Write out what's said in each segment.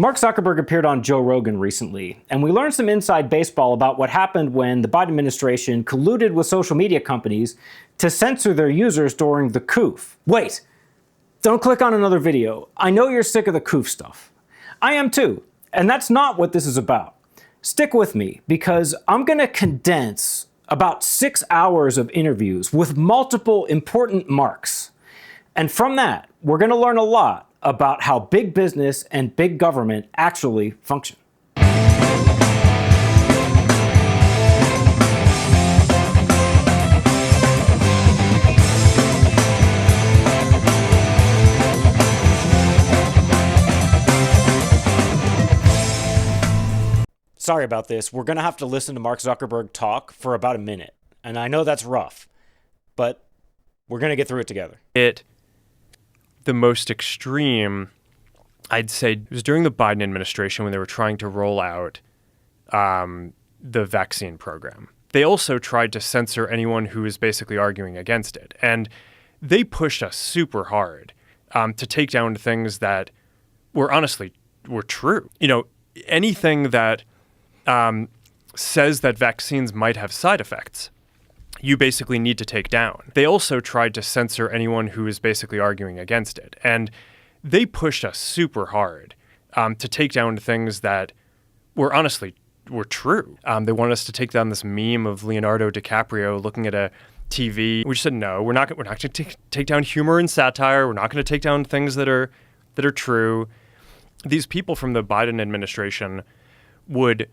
Mark Zuckerberg appeared on Joe Rogan recently, and we learned some inside baseball about what happened when the Biden administration colluded with social media companies to censor their users during the COOF. Wait, don't click on another video. I know you're sick of the COOF stuff. I am too, and that's not what this is about. Stick with me, because I'm gonna condense about 6 hours of interviews with multiple important marks. And from that, we're gonna learn a lot about how big business and big government actually function. Sorry about this. We're gonna have to listen to Mark Zuckerberg talk for about a minute. And I know that's rough, but we're gonna get through it together. The most extreme, I'd say, was during the Biden administration when they were trying to roll out the vaccine program. They also tried to censor anyone who was basically arguing against it. And they pushed us super hard to take down things that were true. You know, anything that says that vaccines might have side effects, you basically need to take down. They also tried to censor anyone who was basically arguing against it. And they pushed us super hard to take down things that were true. They wanted us to take down this meme of Leonardo DiCaprio looking at a TV. We just said, no, we're not going to take down humor and satire. We're not going to take down things that are true. These people from the Biden administration would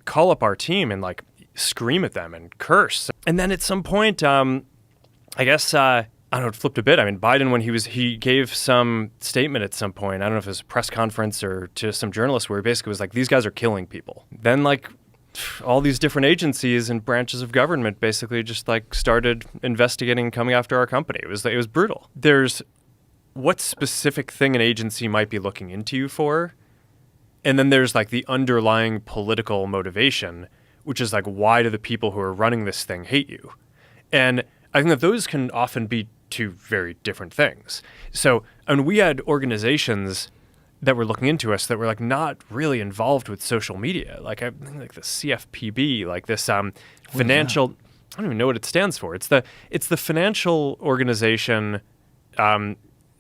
call up our team and scream at them and curse. And then at some point, I guess, I don't know, it flipped a bit. I mean, Biden, when he gave some statement at some point, I don't know if it was a press conference or to some journalists, where he basically was like, these guys are killing people. Then all these different agencies and branches of government basically just started investigating and coming after our company. It was brutal. There's what specific thing an agency might be looking into you for. And then there's the underlying political motivation, which is why do the people who are running this thing hate you? And I think that those can often be two very different things. So, and we had organizations that were looking into us that were not really involved with social media. I think the CFPB, this financial, I don't even know what it stands for. It's the financial organization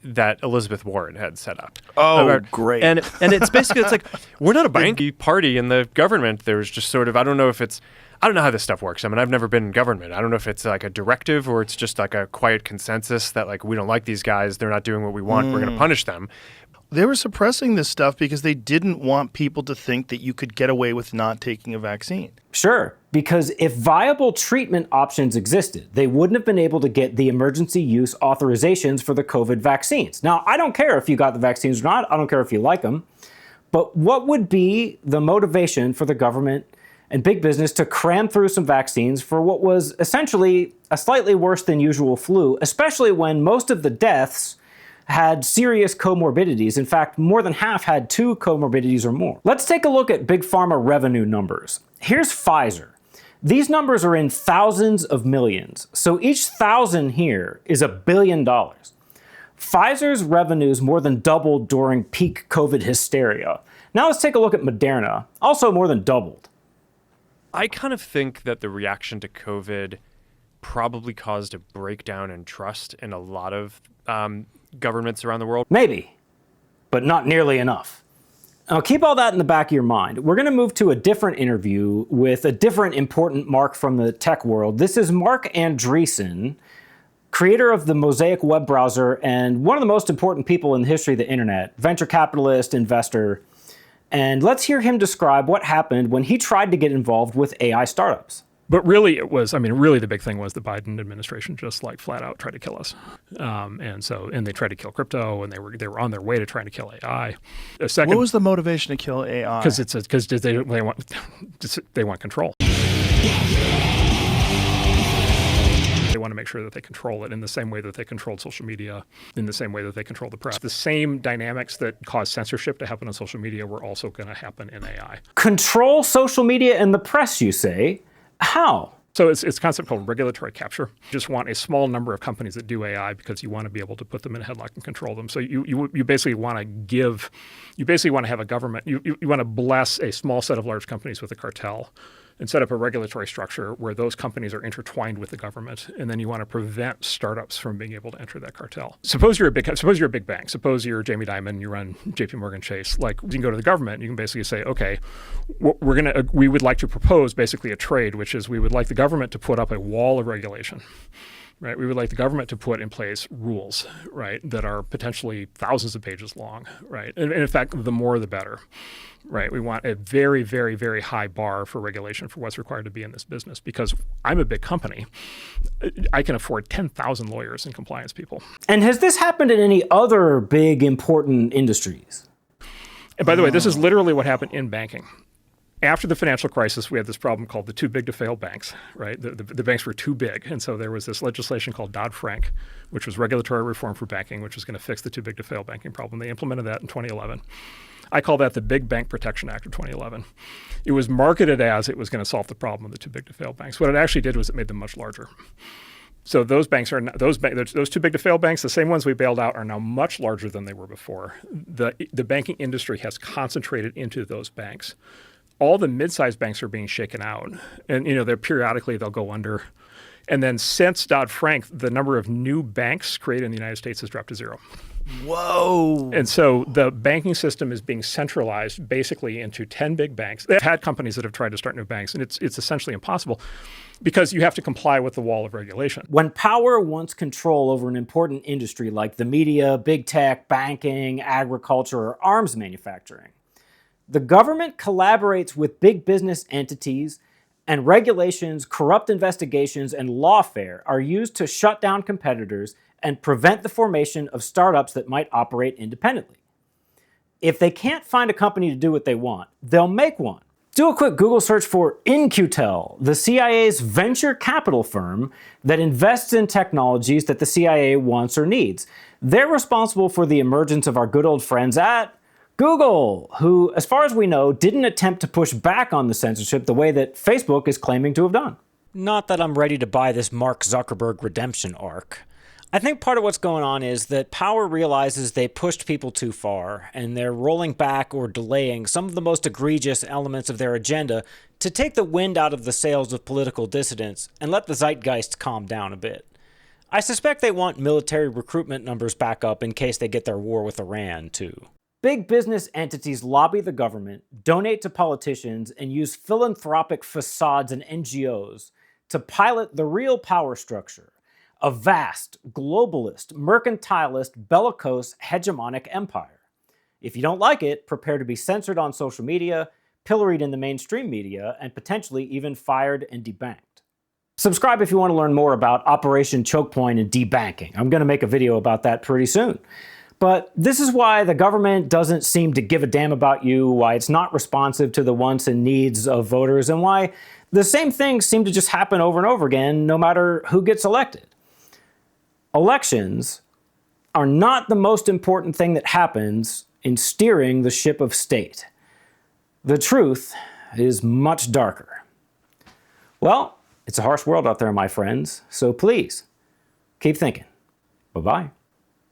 that Elizabeth Warren had set up. Oh, great. And it's basically, we're not a banky party in the government. There's just sort of, I don't know how this stuff works. I mean, I've never been in government. I don't know if it's a directive or it's just a quiet consensus that we don't like these guys. They're not doing what we want. We're going to punish them. They were suppressing this stuff because they didn't want people to think that you could get away with not taking a vaccine. Sure, because if viable treatment options existed, they wouldn't have been able to get the emergency use authorizations for the COVID vaccines. Now, I don't care if you got the vaccines or not. I don't care if you like them. But what would be the motivation for the government and big business to cram through some vaccines for what was essentially a slightly worse than usual flu, especially when most of the deaths had serious comorbidities. In fact, more than half had 2 comorbidities or more. Let's take a look at big pharma revenue numbers. Here's Pfizer. These numbers are in thousands of millions. So each 1,000 here is $1 billion. Pfizer's revenues more than doubled during peak COVID hysteria. Now let's take a look at Moderna, also more than doubled. I kind of think that the reaction to COVID probably caused a breakdown in trust in a lot of governments around the world. Maybe, but not nearly enough. Now keep all that in the back of your mind. We're going to move to a different interview with a different important Mark from the tech world. This is Marc Andreessen, creator of the Mosaic web browser and one of the most important people in the history of the internet, venture capitalist, investor. And let's hear him describe what happened when he tried to get involved with AI startups. But really really the big thing was the Biden administration just flat out tried to kill us. And they tried to kill crypto, and they were on their way to trying to kill AI. What was the motivation to kill AI? Because they want control. They want to make sure that they control it in the same way that they controlled social media, in the same way that they control the press. The same dynamics that cause censorship to happen on social media were also going to happen in AI. Control social media and the press, you say? How? So it's a concept called regulatory capture. You just want a small number of companies that do AI because you want to be able to put them in a headlock and control them. So you basically want to have a government, you want to bless a small set of large companies with a cartel and set up a regulatory structure where those companies are intertwined with the government, and then you want to prevent startups from being able to enter that cartel. Suppose you're a big bank. Suppose you're Jamie Dimon, you run JP Morgan Chase. Like, you can go to the government, you can basically say, okay, we would like to propose basically a trade, which is we would like the government to put up a wall of regulation. Right, we would like the government to put in place rules, right, that are potentially thousands of pages long, right? And in fact, the more the better, right? We want a very, very, very high bar for regulation for what's required to be in this business, because I'm a big company. I can afford 10,000 lawyers and compliance people. And has this happened in any other big, important industries? And by the way, this is literally what happened in banking. After the financial crisis, we had this problem called the too big to fail banks, right? The banks were too big. And so there was this legislation called Dodd-Frank, which was regulatory reform for banking, which was going to fix the too big to fail banking problem. They implemented that in 2011. I call that the Big Bank Protection Act of 2011. It was marketed as it was going to solve the problem of the too big to fail banks. What it actually did was it made them much larger. So those banks are those too big to fail banks, the same ones we bailed out, are now much larger than they were before. The banking industry has concentrated into those banks. All the mid-sized banks are being shaken out, and they're periodically they'll go under. And then since Dodd-Frank, the number of new banks created in the United States has dropped to zero. Whoa. And so the banking system is being centralized basically into 10 big banks. They've had companies that have tried to start new banks, and it's essentially impossible because you have to comply with the wall of regulation. When power wants control over an important industry like the media, big tech, banking, agriculture, or arms manufacturing, the government collaborates with big business entities, and regulations, corrupt investigations, and lawfare are used to shut down competitors and prevent the formation of startups that might operate independently. If they can't find a company to do what they want, they'll make one. Do a quick Google search for In-Q-Tel, the CIA's venture capital firm that invests in technologies that the CIA wants or needs. They're responsible for the emergence of our good old friends at Google, who, as far as we know, didn't attempt to push back on the censorship the way that Facebook is claiming to have done. Not that I'm ready to buy this Mark Zuckerberg redemption arc. I think part of what's going on is that power realizes they pushed people too far, and they're rolling back or delaying some of the most egregious elements of their agenda to take the wind out of the sails of political dissidents and let the zeitgeist calm down a bit. I suspect they want military recruitment numbers back up in case they get their war with Iran, too. Big business entities lobby the government, donate to politicians, and use philanthropic facades and NGOs to pilot the real power structure, a vast, globalist, mercantilist, bellicose, hegemonic empire. If you don't like it, prepare to be censored on social media, pilloried in the mainstream media, and potentially even fired and debanked. Subscribe if you want to learn more about Operation Choke Point and debanking. I'm going to make a video about that pretty soon. But this is why the government doesn't seem to give a damn about you, why it's not responsive to the wants and needs of voters, and why the same things seem to just happen over and over again, no matter who gets elected. Elections are not the most important thing that happens in steering the ship of state. The truth is much darker. Well, it's a harsh world out there, my friends, so please, keep thinking. Bye-bye.